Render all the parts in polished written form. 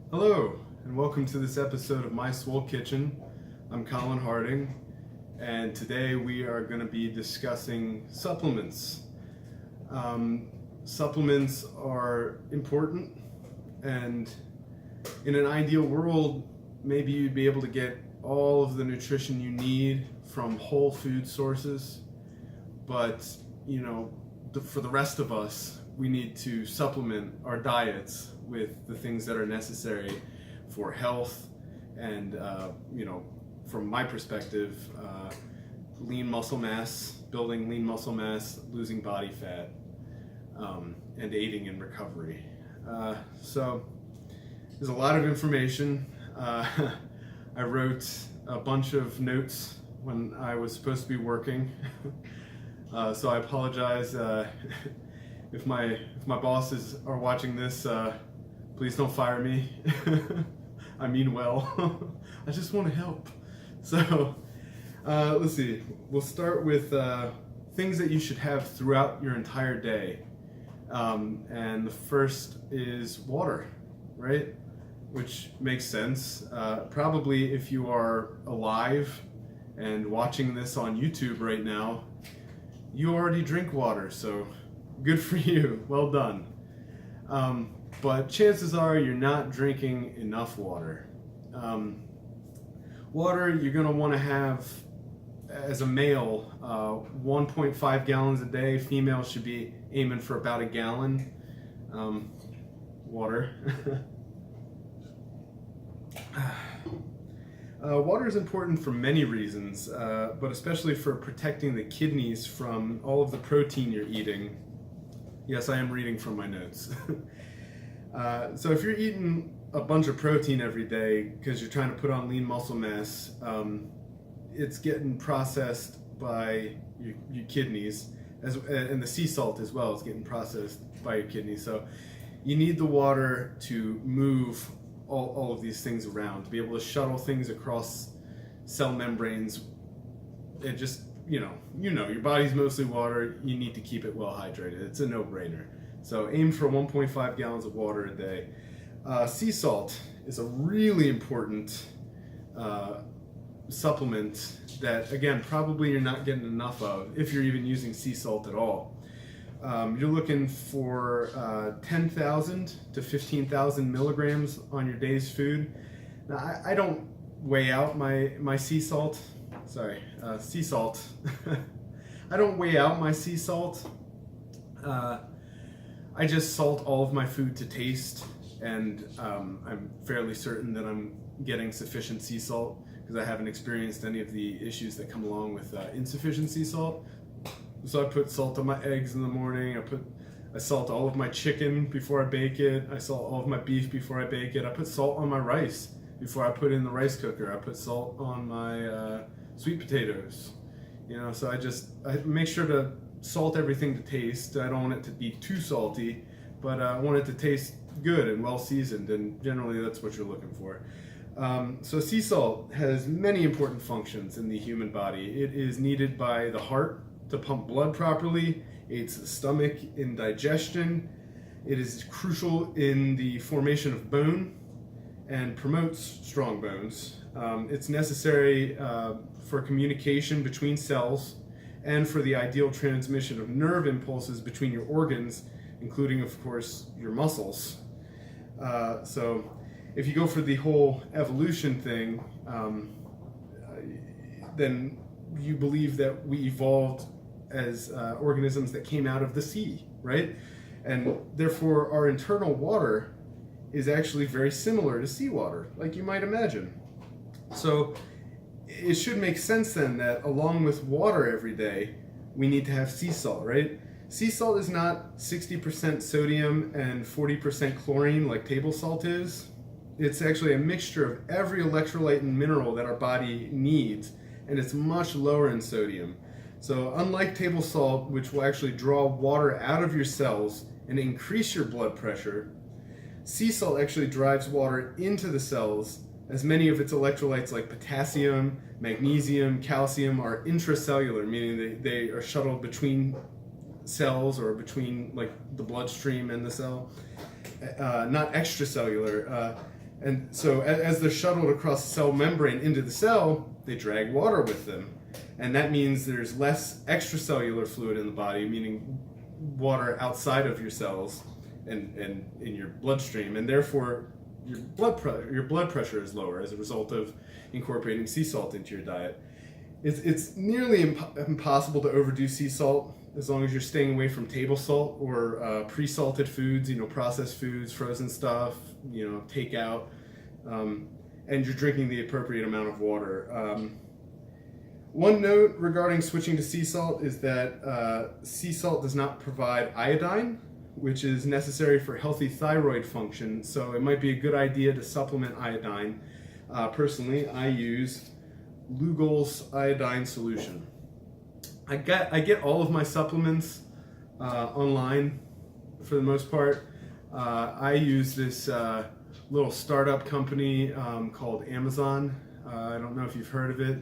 Hello, and welcome to this episode of My Swole Kitchen. I'm Colin Harding, and today we are going to be discussing supplements. Supplements are important, and in an ideal world, maybe you'd be able to get all of the nutrition you need from whole food sources, but for the rest of us, we need to supplement our diets with the things that are necessary for health and, from my perspective, lean muscle mass, building lean muscle mass, losing body fat, and aiding in recovery. So there's a lot of information. I wrote a bunch of notes when I was supposed to be working. So I apologize if my bosses are watching this. Please don't fire me. I mean well. I just want to help. So let's see. We'll start with things that you should have throughout your entire day. And the first is water, right? Which makes sense. Probably if you are alive and watching this on YouTube right now, you already drink water, so good for you. Well done. But chances are you're not drinking enough water. Water you're going to want to have, as a male, 1.5 gallons a day. Female should be aiming for about a gallon. Water. Water is important for many reasons, but especially for protecting the kidneys from all of the protein you're eating. Yes, I am reading from my notes. So if you're eating a bunch of protein every day because you're trying to put on lean muscle mass, it's getting processed by your kidneys, and the sea salt as well is getting processed by your kidneys. So you need the water to move all of these things around, to be able to shuttle things across cell membranes. And just, your body's mostly water. You need to keep it well hydrated. It's a no-brainer. So aim for 1.5 gallons of water a day. Sea salt is a really important supplement that, again, probably you're not getting enough of if you're even using sea salt at all. You're looking for 10,000 to 15,000 milligrams on your day's food. Now, I don't weigh out my sea salt. Sea salt. I don't weigh out my sea salt. I just salt all of my food to taste, and I'm fairly certain that I'm getting sufficient sea salt because I haven't experienced any of the issues that come along with insufficient sea salt. So I put salt on my eggs in the morning. I salt all of my chicken before I bake it. I salt all of my beef before I bake it. I put salt on my rice before I put it in the rice cooker. I put salt on my sweet potatoes. So I make sure to salt everything to taste. I don't want it to be too salty, but I want it to taste good and well seasoned, and generally that's what you're looking for. So sea salt has many important functions in the human body. It is needed by the heart to pump blood properly, aids the stomach in digestion. It is crucial in the formation of bone and promotes strong bones. It's necessary for communication between cells and for the ideal transmission of nerve impulses between your organs, including, of course, your muscles. So if you go for the whole evolution thing, then you believe that we evolved as organisms that came out of the sea, right? And therefore our internal water is actually very similar to seawater, like you might imagine. So it should make sense then that along with water every day, we need to have sea salt, right? Sea salt is not 60% sodium and 40% chlorine like table salt is. It's actually a mixture of every electrolyte and mineral that our body needs, and it's much lower in sodium. So unlike table salt, which will actually draw water out of your cells and increase your blood pressure, sea salt actually drives water into the cells, as many of its electrolytes like potassium, magnesium, calcium are intracellular, meaning they are shuttled between cells or between like the bloodstream and the cell, not extracellular. And so as they're shuttled across the cell membrane into the cell, they drag water with them. And that means there's less extracellular fluid in the body, meaning water outside of your cells and in your bloodstream. And therefore, your blood pressure is lower as a result of incorporating sea salt into your diet. It's nearly impossible to overdo sea salt as long as you're staying away from table salt or pre-salted foods, processed foods, frozen stuff, takeout, and you're drinking the appropriate amount of water. One note regarding switching to sea salt is that sea salt does not provide iodine, which is necessary for healthy thyroid function, so it might be a good idea to supplement iodine. Personally, I use Lugol's iodine solution. I get all of my supplements online for the most part. I use this little startup company called Amazon. I don't know if you've heard of it,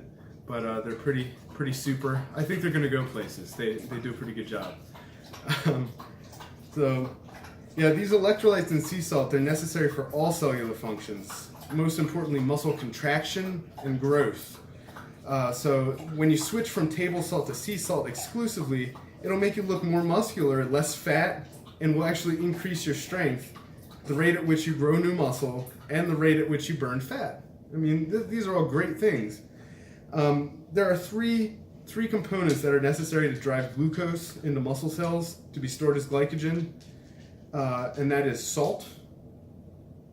but they're pretty super. I think they're going to go places. They do a pretty good job. So yeah, these electrolytes in sea salt, they're necessary for all cellular functions. Most importantly, muscle contraction and growth. So when you switch from table salt to sea salt exclusively, it'll make you look more muscular, less fat, and will actually increase your strength, the rate at which you grow new muscle, and the rate at which you burn fat. I mean, these are all great things. There are three components that are necessary to drive glucose into muscle cells to be stored as glycogen, and that is salt,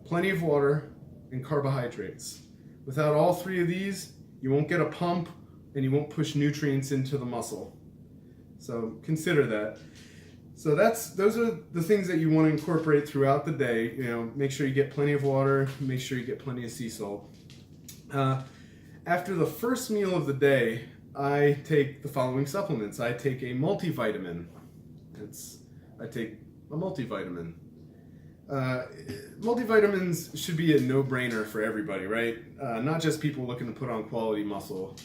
plenty of water, and carbohydrates. Without all three of these, you won't get a pump and you won't push nutrients into the muscle. So consider that. So those are the things that you want to incorporate throughout the day. Make sure you get plenty of water, make sure you get plenty of sea salt. After the first meal of the day, I take the following supplements. I take a multivitamin. I take a multivitamin. Multivitamins should be a no-brainer for everybody, right? Not just people looking to put on quality muscle.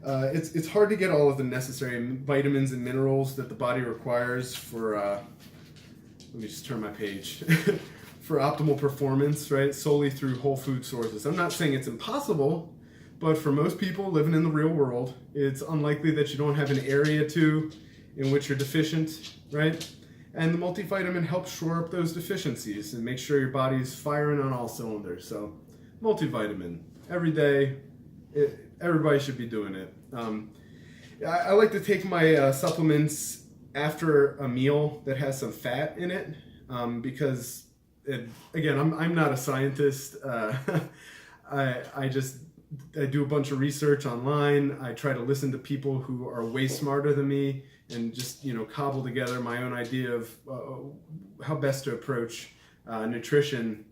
It's hard to get all of the necessary vitamins and minerals that the body requires for, let me just turn my page, for optimal performance, right? Solely through whole food sources. I'm not saying it's impossible, but for most people living in the real world, it's unlikely that you don't have an area in which you're deficient, right? And the multivitamin helps shore up those deficiencies and make sure your body's firing on all cylinders. So, multivitamin, every day, everybody should be doing it. I like to take my supplements after a meal that has some fat in it because, again, I'm not a scientist. I do a bunch of research online. I try to listen to people who are way smarter than me and just cobble together my own idea of how best to approach nutrition.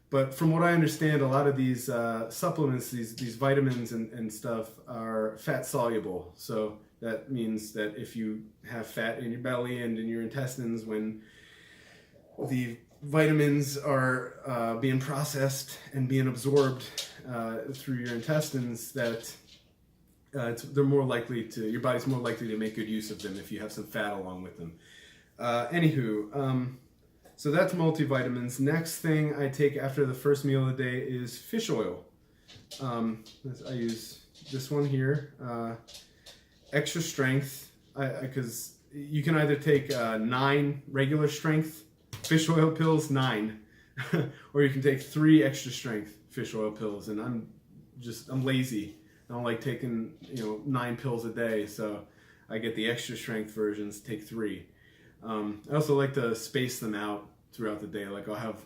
But from what I understand, a lot of these supplements, these vitamins and stuff are fat soluble. So that means that if you have fat in your belly and in your intestines, when the vitamins are being processed and being absorbed through your intestines, that they're more likely to, your body's more likely to make good use of them if you have some fat along with them. So that's multivitamins. Next thing I take after the first meal of the day is fish oil. I use this one here, extra strength, because you can either take 9 regular strength fish oil pills, 9, or you can take 3 extra strength fish oil pills. And I'm lazy. I don't like taking 9 pills a day, so I get the extra strength versions, take 3. I also like to space them out throughout the day. Like I'll have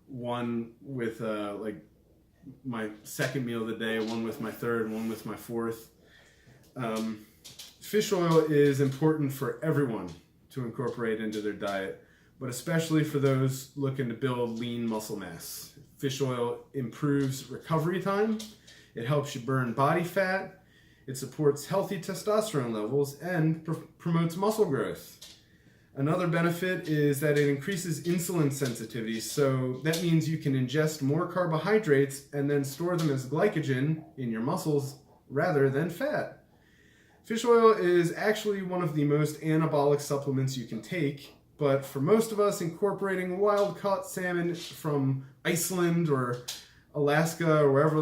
one with like my second meal of the day, one with my third, one with my fourth. Fish oil is important for everyone to incorporate into their diet, but especially for those looking to build lean muscle mass. Fish oil improves recovery time. It helps you burn body fat. It supports healthy testosterone levels and promotes muscle growth. Another benefit is that it increases insulin sensitivity, so that means you can ingest more carbohydrates and then store them as glycogen in your muscles rather than fat. Fish oil is actually one of the most anabolic supplements you can take, but for most of us, incorporating wild-caught salmon from Iceland or Alaska or wherever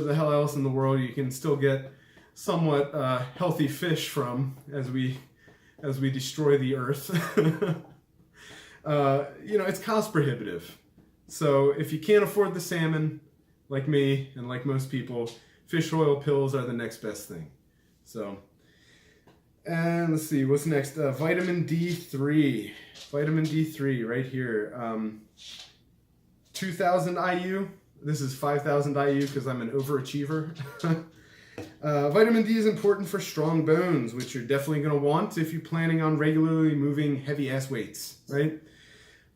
the hell else in the world you can still get somewhat healthy fish from as we destroy the earth. It's cost prohibitive. So if you can't afford the salmon, like me and like most people, fish oil pills are the next best thing. So, and let's see, what's next? Vitamin D3. Vitamin D3 right here. 2,000 IU. This is 5,000 IU because I'm an overachiever. Vitamin D is important for strong bones, which you're definitely going to want if you're planning on regularly moving heavy-ass weights, right?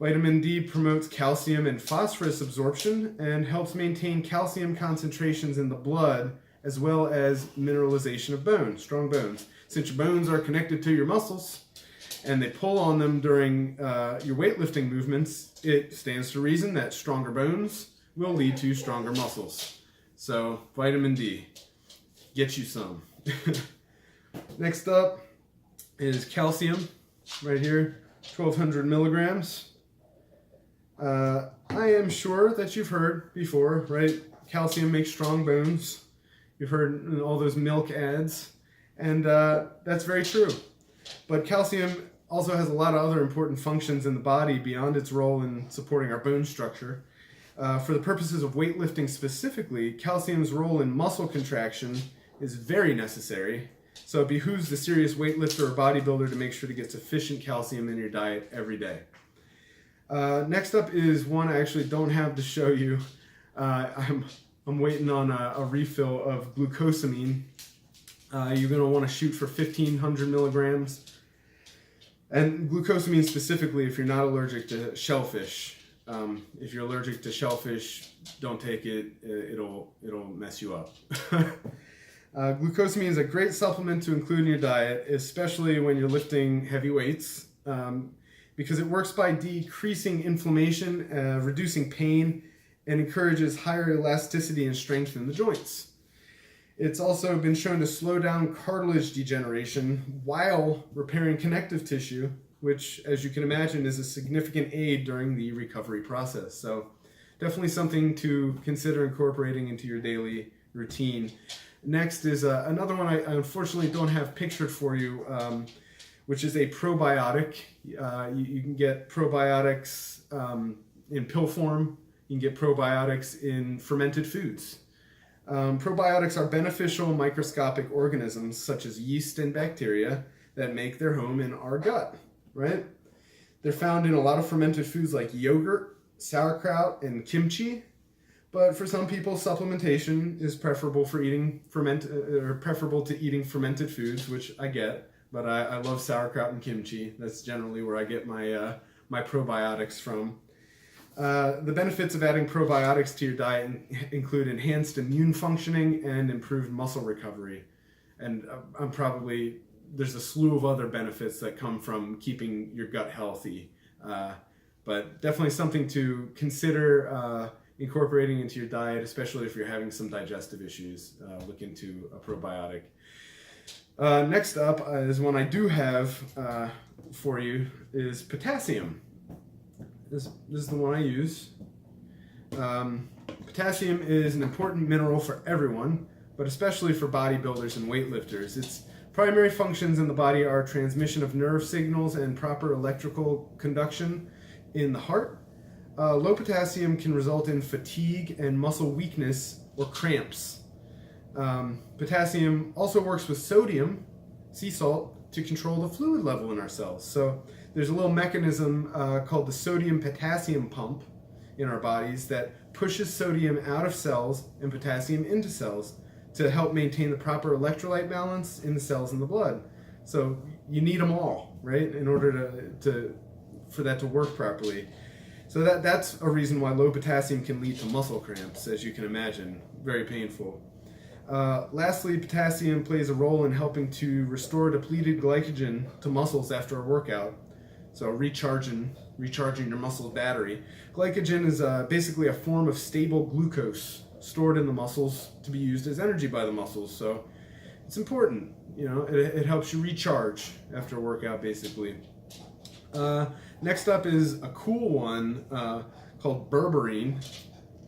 Vitamin D promotes calcium and phosphorus absorption and helps maintain calcium concentrations in the blood, as well as mineralization of bones, strong bones. Since your bones are connected to your muscles and they pull on them during your weightlifting movements, it stands to reason that stronger bones will lead to stronger muscles. So vitamin D, get you some. Next up is calcium, right here, 1,200 milligrams. I am sure that you've heard before, right? Calcium makes strong bones. You've heard in all those milk ads, and that's very true. But calcium also has a lot of other important functions in the body beyond its role in supporting our bone structure. For the purposes of weightlifting specifically, calcium's role in muscle contraction is very necessary. So it behooves the serious weightlifter or bodybuilder to make sure to get sufficient calcium in your diet every day. Next up is one I actually don't have to show you. I'm waiting on a refill of glucosamine. You're going to want to shoot for 1,500 milligrams. And glucosamine specifically if you're not allergic to shellfish. If you're allergic to shellfish, don't take it. It'll mess you up. Glucosamine is a great supplement to include in your diet, especially when you're lifting heavy weights. Because it works by decreasing inflammation, reducing pain, and encourages higher elasticity and strength in the joints. It's also been shown to slow down cartilage degeneration while repairing connective tissue, which, as you can imagine, is a significant aid during the recovery process. So definitely something to consider incorporating into your daily routine. Next is another one I unfortunately don't have pictured for you, which is a probiotic. You can get probiotics in pill form. You can get probiotics in fermented foods. Probiotics are beneficial microscopic organisms such as yeast and bacteria that make their home in our gut, right? They're found in a lot of fermented foods like yogurt, sauerkraut, and kimchi. But for some people, supplementation is preferable to eating fermented foods, which I get. But I love sauerkraut and kimchi. That's generally where I get my probiotics from. The benefits of adding probiotics to your diet include enhanced immune functioning and improved muscle recovery. And there's a slew of other benefits that come from keeping your gut healthy. But definitely something to consider incorporating into your diet, especially if you're having some digestive issues. Look into a probiotic. Next up is one I do have for you is potassium. This is the one I use. Potassium is an important mineral for everyone, but especially for bodybuilders and weightlifters. Its primary functions in the body are transmission of nerve signals and proper electrical conduction in the heart. Low potassium can result in fatigue and muscle weakness or cramps. Potassium also works with sodium, sea salt, to control the fluid level in our cells. So there's a little mechanism called the sodium-potassium pump in our bodies that pushes sodium out of cells and potassium into cells to help maintain the proper electrolyte balance in the cells in the blood. So you need them all, right, in order for that to work properly. So that's a reason why low potassium can lead to muscle cramps, as you can imagine. Very painful. Lastly, potassium plays a role in helping to restore depleted glycogen to muscles after a workout. So recharging your muscle battery. Glycogen is basically a form of stable glucose stored in the muscles to be used as energy by the muscles. So it's important, it helps you recharge after a workout, basically. Next up is a cool one called berberine.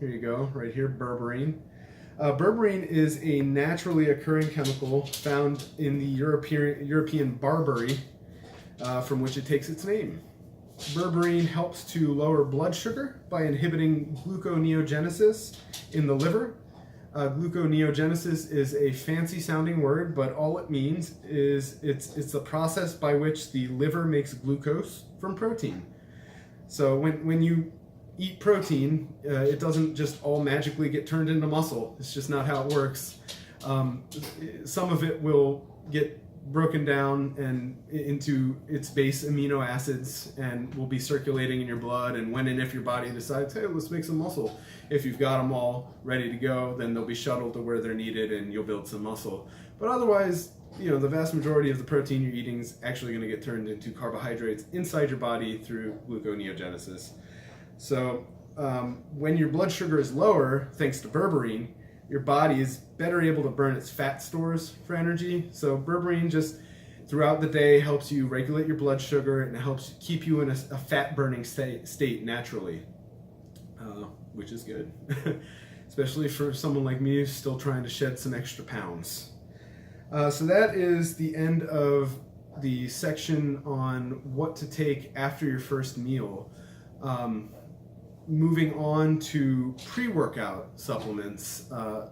Here you go, right here, berberine. Berberine is a naturally occurring chemical found in the European barberry, from which it takes its name. Berberine helps to lower blood sugar by inhibiting gluconeogenesis in the liver. Gluconeogenesis is a fancy sounding word, but all it means is it's the process by which the liver makes glucose from protein. So when you eat protein, it doesn't just all magically get turned into muscle. It's just not how it works. Some of it will get broken down and into its base amino acids and will be circulating in your blood, and when and if your body decides, hey, let's make some muscle, if you've got them all ready to go, then they'll be shuttled to where they're needed and you'll build some muscle. But otherwise, the vast majority of the protein you're eating is actually going to get turned into carbohydrates inside your body through gluconeogenesis. So when your blood sugar is lower, thanks to berberine, your body is better able to burn its fat stores for energy. So berberine just throughout the day helps you regulate your blood sugar, and it helps keep you in a fat burning state naturally, which is good, especially for someone like me who's still trying to shed some extra pounds. So that is the end of the section on what to take after your first meal. Moving on to pre-workout supplements. A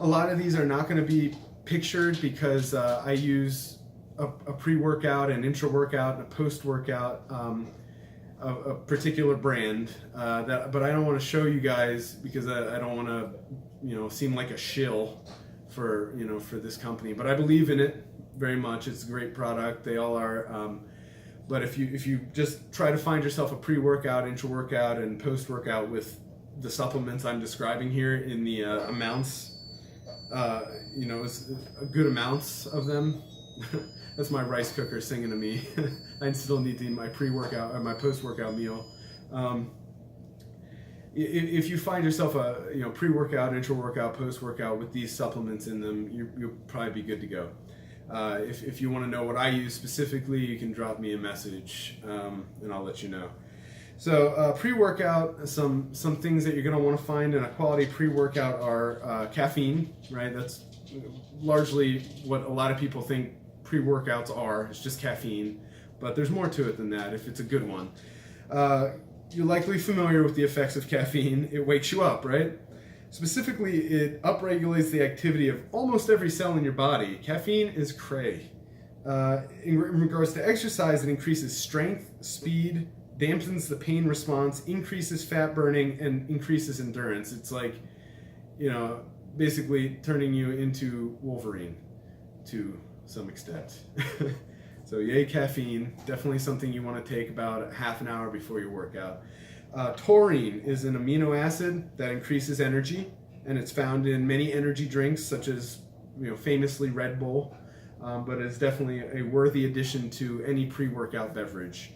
lot of these are not going to be pictured because I use a pre-workout, an intra-workout, and a post-workout, a particular brand. But I don't want to show you guys because I don't want to, seem like a shill for this company. But I believe in it very much. It's a great product. They all are. But if you just try to find yourself a pre-workout, intra-workout, and post-workout with the supplements I'm describing here in the amounts, it's good amounts of them. That's my rice cooker singing to me. I still need to eat my pre-workout or my post-workout meal. If you find yourself a pre-workout, intra-workout, post-workout with these supplements in them, you'll probably be good to go. If you want to know what I use specifically, you can drop me a message and I'll let you know. So pre-workout, some things that you're going to want to find in a quality pre-workout are caffeine, right? That's largely what a lot of people think pre-workouts are. It's just caffeine, but there's more to it than that if it's a good one. You're likely familiar with the effects of caffeine. It wakes you up, right? Specifically, it upregulates the activity of almost every cell in your body. Caffeine is cray. In regards to exercise, it increases strength, speed, dampens the pain response, increases fat burning, and increases endurance. It's like, basically turning you into Wolverine to some extent. So yay, caffeine. Definitely something you want to take about half an hour before your workout. Taurine is an amino acid that increases energy, and it's found in many energy drinks, such as famously Red Bull, but it's definitely a worthy addition to any pre-workout beverage.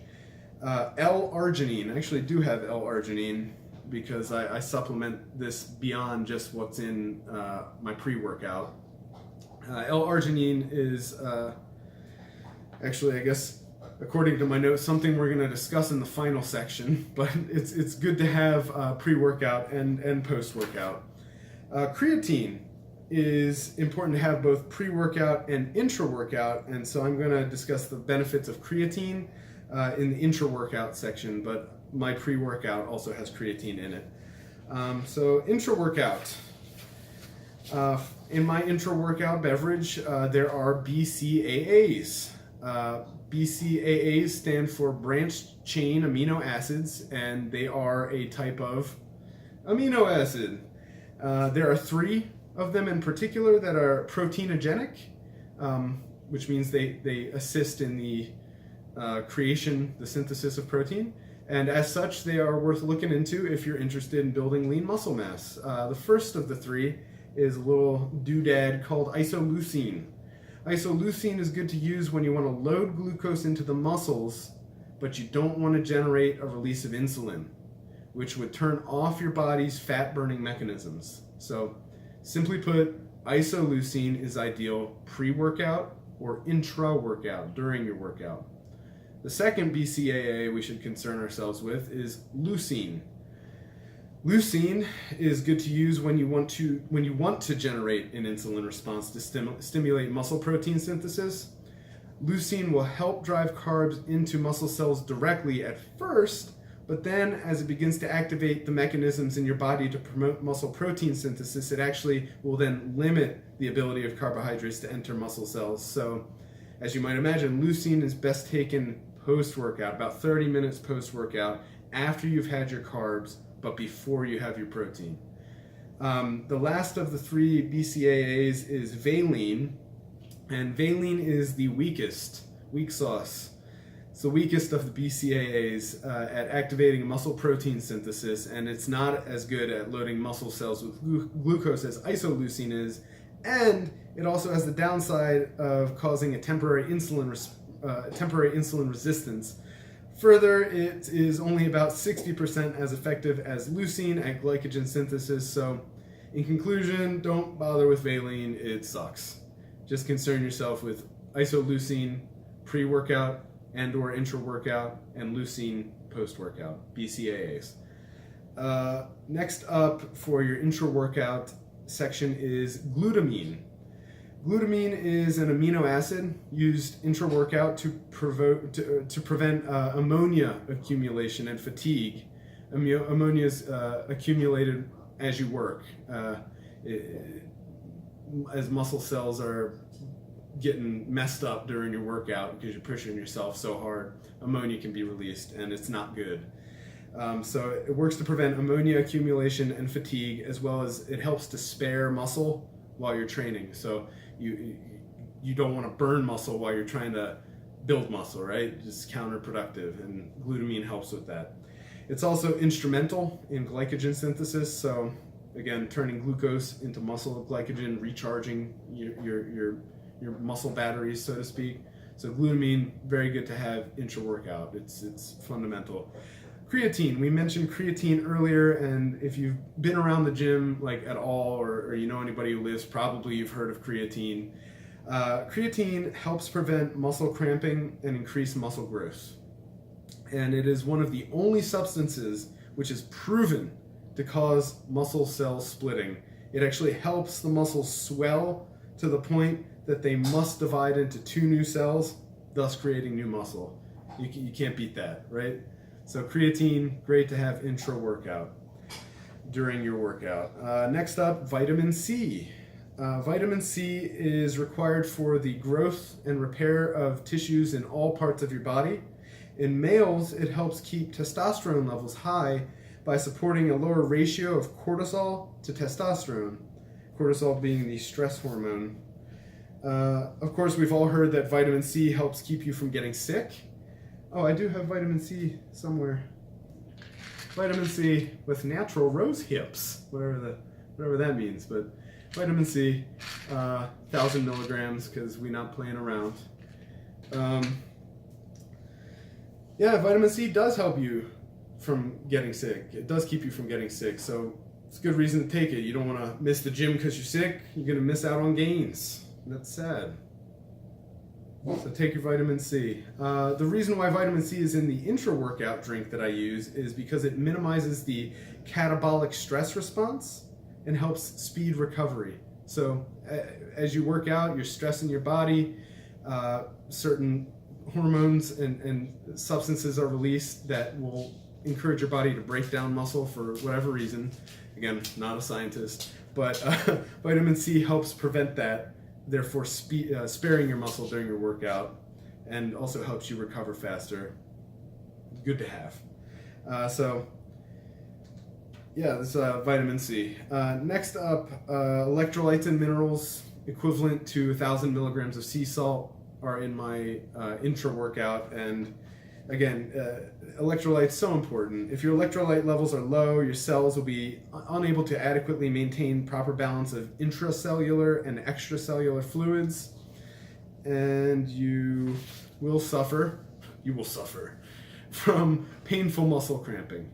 L-arginine, I actually do have L-arginine because I supplement this beyond just what's in my pre-workout. L-arginine is actually, I guess, according to my notes, something we're going to discuss in the final section, but it's good to have pre-workout and post-workout. Creatine is important to have both pre-workout and intra-workout, and so I'm going to discuss the benefits of creatine in the intra-workout section, but my pre-workout also has creatine in it. So intra-workout. In my intra-workout beverage, there are BCAAs. BCAAs stand for branched chain amino acids, and they are a type of amino acid. There are 3 of them in particular that are proteinogenic, which means they assist in the the synthesis of protein, and as such they are worth looking into if you're interested in building lean muscle mass. The first of the 3 is a little doodad called isoleucine. Isoleucine is good to use when you want to load glucose into the muscles, but you don't want to generate a release of insulin, which would turn off your body's fat-burning mechanisms. So, simply put, isoleucine is ideal pre-workout or intra-workout, during your workout. The second BCAA we should concern ourselves with is leucine. Leucine is good to use when you want to generate an insulin response to stimulate muscle protein synthesis. Leucine will help drive carbs into muscle cells directly at first, but then as it begins to activate the mechanisms in your body to promote muscle protein synthesis, it actually will then limit the ability of carbohydrates to enter muscle cells. So as you might imagine, leucine is best taken post-workout, about 30 minutes post-workout, after you've had your carbs, but before you have your protein. The last of the three BCAAs is valine, and valine is the weak sauce. It's the weakest of the BCAAs at activating muscle protein synthesis, and it's not as good at loading muscle cells with glucose as isoleucine is, and it also has the downside of causing a temporary insulin resistance. Further, it is only about 60% as effective as leucine at glycogen synthesis, so in conclusion, don't bother with valine, it sucks. Just concern yourself with isoleucine pre-workout and or intra-workout, and leucine post-workout, BCAAs. Next up for your intra-workout section is glutamine. Glutamine is an amino acid used intra-workout to prevent ammonia accumulation and fatigue. Ammonia is accumulated as you work, as muscle cells are getting messed up during your workout because you're pushing yourself so hard. Ammonia can be released, and it's not good. So it works to prevent ammonia accumulation and fatigue, as well as it helps to spare muscle while you're training. So you don't want to burn muscle while you're trying to build muscle, right? It's counterproductive, and glutamine helps with that. It's also instrumental in glycogen synthesis, so again, turning glucose into muscle glycogen, recharging your muscle batteries, so to speak. So glutamine, very good to have intra-workout. It's fundamental. Creatine, we mentioned creatine earlier, and if you've been around the gym like at all, or you know anybody who lives, probably you've heard of creatine. Creatine helps prevent muscle cramping and increase muscle growth. And it is one of the only substances which is proven to cause muscle cell splitting. It actually helps the muscles swell to the point that they must divide into two new cells, thus creating new muscle. You can't beat that, right? So creatine, great to have intra-workout during your workout. Next up, vitamin C. Vitamin C is required for the growth and repair of tissues in all parts of your body. In males, it helps keep testosterone levels high by supporting a lower ratio of cortisol to testosterone, cortisol being the stress hormone. Of course, we've all heard that vitamin C helps keep you from getting sick. Oh, I do have vitamin C somewhere. Vitamin C with natural rose hips, whatever that means. But vitamin C, 1,000 milligrams, because we're not playing around. Yeah, vitamin C does help you from getting sick. It does keep you from getting sick, so it's a good reason to take it. You don't want to miss the gym because you're sick. You're going to miss out on gains. That's sad. So take your vitamin C. The reason why vitamin C is in the intra-workout drink that I use is because it minimizes the catabolic stress response and helps speed recovery. So as you work out, you're stressing your body, certain hormones and substances are released that will encourage your body to break down muscle for whatever reason. Again, not a scientist, but vitamin C helps prevent that, therefore sparing your muscle during your workout, and also helps you recover faster. Good to have. So yeah, this vitamin C. Next up, electrolytes and minerals equivalent to 1,000 milligrams of sea salt are in my intra-workout, and again, electrolytes so important. If your electrolyte levels are low, your cells will be unable to adequately maintain proper balance of intracellular and extracellular fluids, and you will suffer from painful muscle cramping.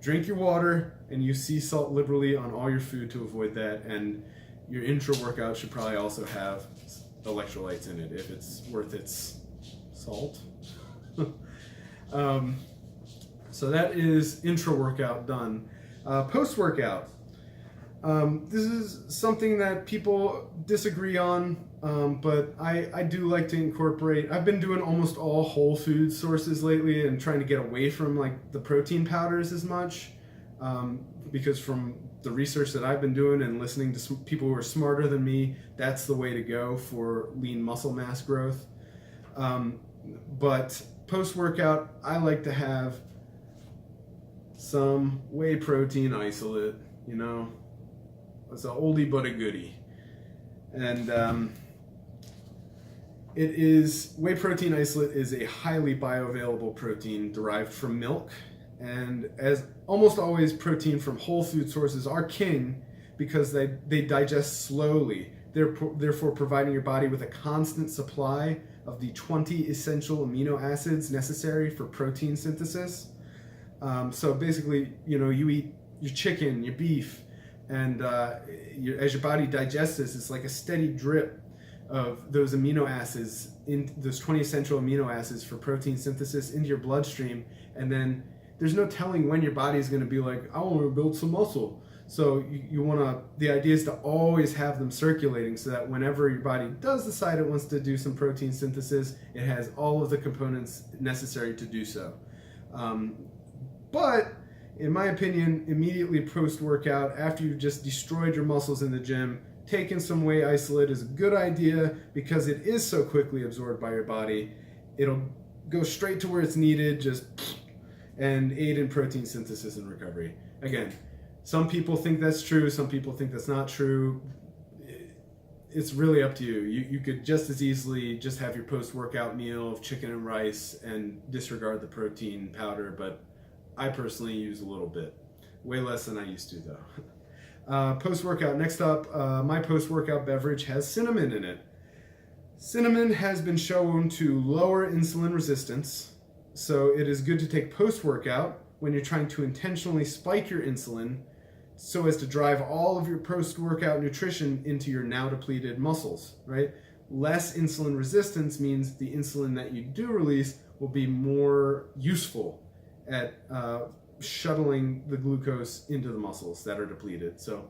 Drink your water and use sea salt liberally on all your food to avoid that, and your intra-workout should probably also have electrolytes in it if it's worth its salt. So that is intra-workout done. Post-workout. This is something that people disagree on, but I do like to incorporate. I've been doing almost all whole food sources lately and trying to get away from like the protein powders as much, because from the research that I've been doing and listening to people who are smarter than me, that's the way to go for lean muscle mass growth. But post-workout, I like to have some whey protein isolate, you know. It's an oldie but a goodie. And whey protein isolate is a highly bioavailable protein derived from milk. And as almost always, protein from whole food sources are king because they digest slowly, therefore providing your body with a constant supply of the 20 essential amino acids necessary for protein synthesis. So basically, you know, you eat your chicken, your beef, and as your body digests this, it's like a steady drip of those amino acids, in those 20 essential amino acids for protein synthesis into your bloodstream. And then there's no telling when your body is going to be like, I want to build some muscle. So the idea is to always have them circulating so that whenever your body does decide it wants to do some protein synthesis, it has all of the components necessary to do so. But in my opinion, immediately post-workout, after you've just destroyed your muscles in the gym, taking some whey isolate is a good idea because it is so quickly absorbed by your body. It'll go straight to where it's needed, and aid in protein synthesis and recovery. Again, some people think that's true, some people think that's not true. It's really up to you. You could just as easily just have your post-workout meal of chicken and rice and disregard the protein powder, but I personally use a little bit. Way less than I used to, though. Post-workout, next up, my post-workout beverage has cinnamon in it. Cinnamon has been shown to lower insulin resistance, so it is good to take post-workout when you're trying to intentionally spike your insulin so as to drive all of your post-workout nutrition into your now depleted muscles, right? Less insulin resistance means the insulin that you do release will be more useful at shuttling the glucose into the muscles that are depleted. So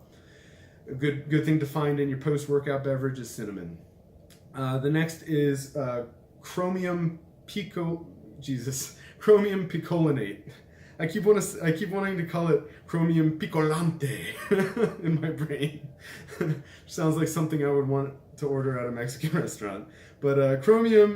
a good thing to find in your post-workout beverage is cinnamon. The next is chromium picolinate. I keep wanting to call it chromium picolante in my brain. Sounds like something I would want to order at a Mexican restaurant. But chromium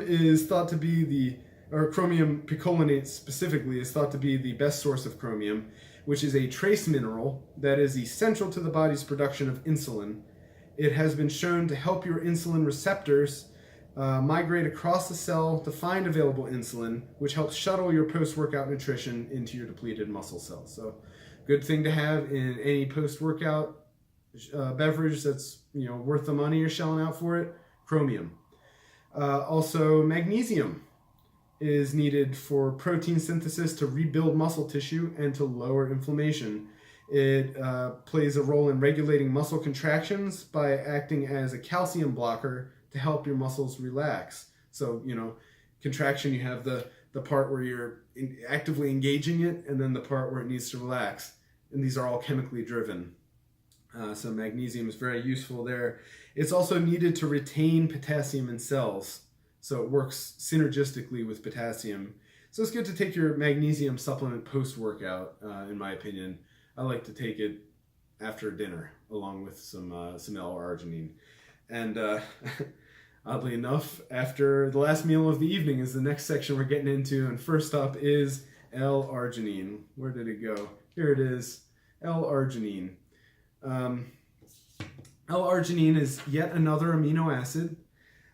picolinate specifically is thought to be the best source of chromium, which is a trace mineral that is essential to the body's production of insulin. It has been shown to help your insulin receptors migrate across the cell to find available insulin, which helps shuttle your post-workout nutrition into your depleted muscle cells. So, good thing to have in any post-workout beverage that's worth the money you're shelling out for it. Chromium. Also, magnesium is needed for protein synthesis to rebuild muscle tissue and to lower inflammation. It plays a role in regulating muscle contractions by acting as a calcium blocker to help your muscles relax. So, contraction, you have the part where you're actively engaging it, and then the part where it needs to relax. And these are all chemically driven. So magnesium is very useful there. It's also needed to retain potassium in cells. So it works synergistically with potassium. So it's good to take your magnesium supplement post-workout, in my opinion. I like to take it after dinner, along with some L-arginine. And oddly enough, after the last meal of the evening is the next section we're getting into. And first up is L-arginine. Where did it go? Here it is, L-arginine. L-arginine is yet another amino acid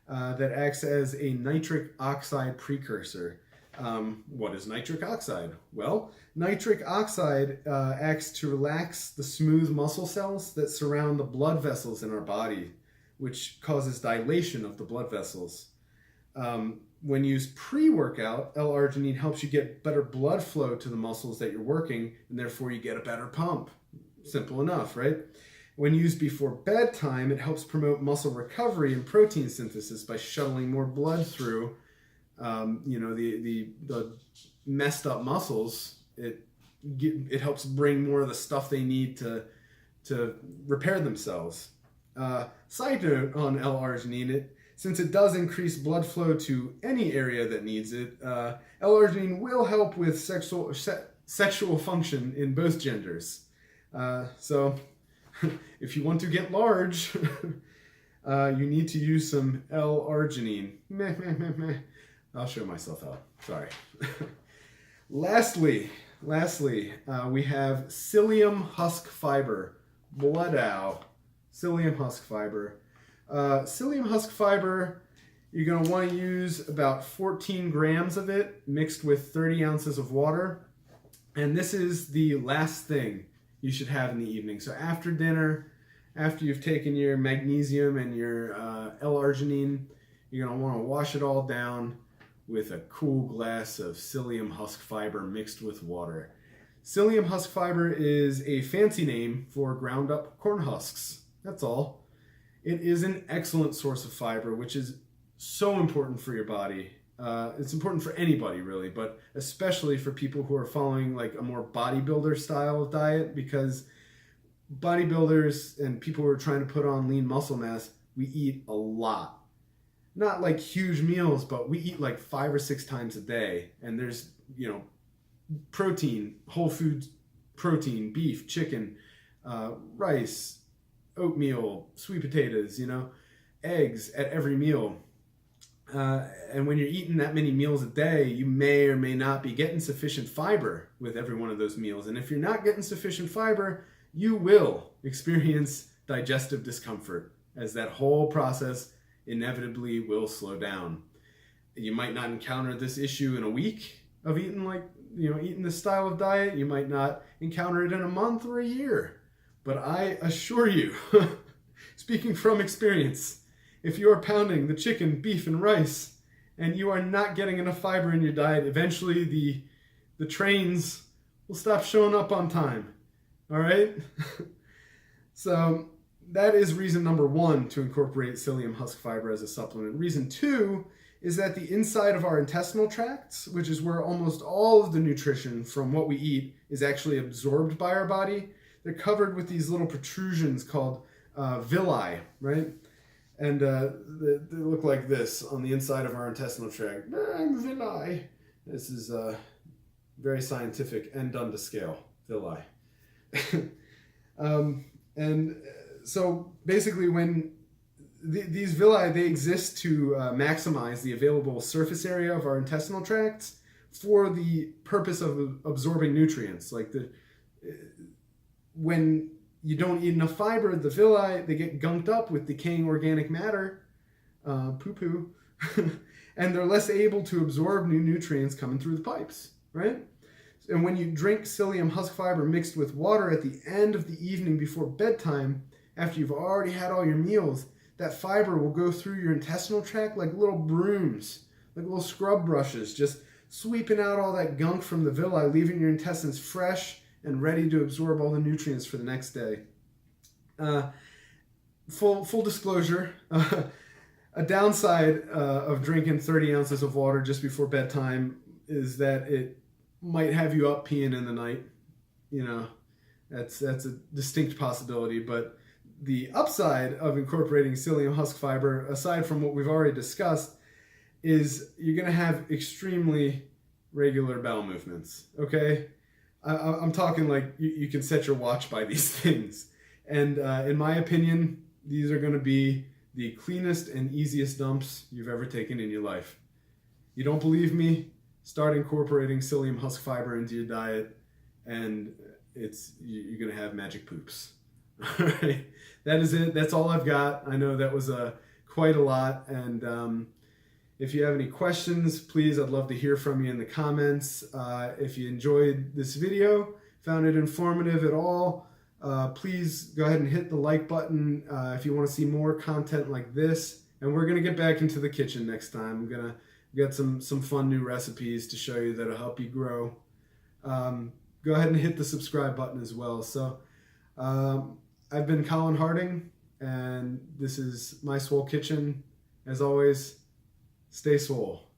that acts as a nitric oxide precursor. What is nitric oxide? Well, nitric oxide acts to relax the smooth muscle cells that surround the blood vessels in our body, which causes dilation of the blood vessels. When used pre-workout, L-arginine helps you get better blood flow to the muscles that you're working, and therefore you get a better pump. Simple enough, right? When used before bedtime, it helps promote muscle recovery and protein synthesis by shuttling more blood through You know, the messed up muscles, it helps bring more of the stuff they need to repair themselves. Side note on L-arginine, since it does increase blood flow to any area that needs it, L-arginine will help with sexual function in both genders. So if you want to get large, you need to use some L-arginine. Meh, meh, meh, meh. I'll show myself out. Sorry. Lastly, we have psyllium husk fiber. Bloodow. Psyllium husk fiber. Psyllium husk fiber, you're going to want to use about 14 grams of it mixed with 30 ounces of water. And this is the last thing you should have in the evening. So after dinner, after you've taken your magnesium and your L-arginine, you're going to want to wash it all down with a cool glass of psyllium husk fiber mixed with water. Psyllium husk fiber is a fancy name for ground up corn husks. That's all. It is an excellent source of fiber, which is so important for your body. It's important for anybody really, but especially for people who are following like a more bodybuilder style of diet, because bodybuilders and people who are trying to put on lean muscle mass, we eat a lot. Not like huge meals, but we eat like 5 or 6 times a day. And there's, you know, protein, whole food protein, beef, chicken, rice, oatmeal, sweet potatoes, you know, eggs at every meal. And when you're eating that many meals a day, you may or may not be getting sufficient fiber with every one of those meals. And if you're not getting sufficient fiber, you will experience digestive discomfort, as that whole process inevitably will slow down. You might not encounter this issue in a week of eating eating this style of diet. You might not encounter it in a month or a year. But I assure you, speaking from experience, if you are pounding the chicken, beef, and rice, and you are not getting enough fiber in your diet, eventually the trains will stop showing up on time. All right? So that is reason number 1 to incorporate psyllium husk fiber as a supplement. Reason 2 is that the inside of our intestinal tracts, which is where almost all of the nutrition from what we eat is actually absorbed by our body, they're covered with these little protrusions called villi, right? And they look like this on the inside of our intestinal tract. Villi. This is very scientific and done to scale. Villi. And so basically when these villi, they exist to maximize the available surface area of our intestinal tracts for the purpose of absorbing nutrients. Like when you don't eat enough fiber, the villi, they get gunked up with decaying organic matter, poo-poo, and they're less able to absorb new nutrients coming through the pipes, right? And when you drink psyllium husk fiber mixed with water at the end of the evening before bedtime, after you've already had all your meals, that fiber will go through your intestinal tract like little brooms, like little scrub brushes, just sweeping out all that gunk from the villi, leaving your intestines fresh and ready to absorb all the nutrients for the next day. Full disclosure, a downside of drinking 30 ounces of water just before bedtime is that it might have you up peeing in the night. You know, that's a distinct possibility. But the upside of incorporating psyllium husk fiber, aside from what we've already discussed, is you're going to have extremely regular bowel movements, okay? I'm talking like you can set your watch by these things. And in my opinion, these are going to be the cleanest and easiest dumps you've ever taken in your life. You don't believe me? Start incorporating psyllium husk fiber into your diet, and you're going to have magic poops. All right, that is it. That's all I've got. I know that was quite a lot, and if you have any questions, please, I'd love to hear from you in the comments. If you enjoyed this video, found it informative at all, please go ahead and hit the like button if you want to see more content like this. And we're going to get back into the kitchen next time. I'm going to get some fun new recipes to show you that'll help you grow. Go ahead and hit the subscribe button as well. So I've been Colin Harding, and this is my Swole Kitchen. As always, stay swole.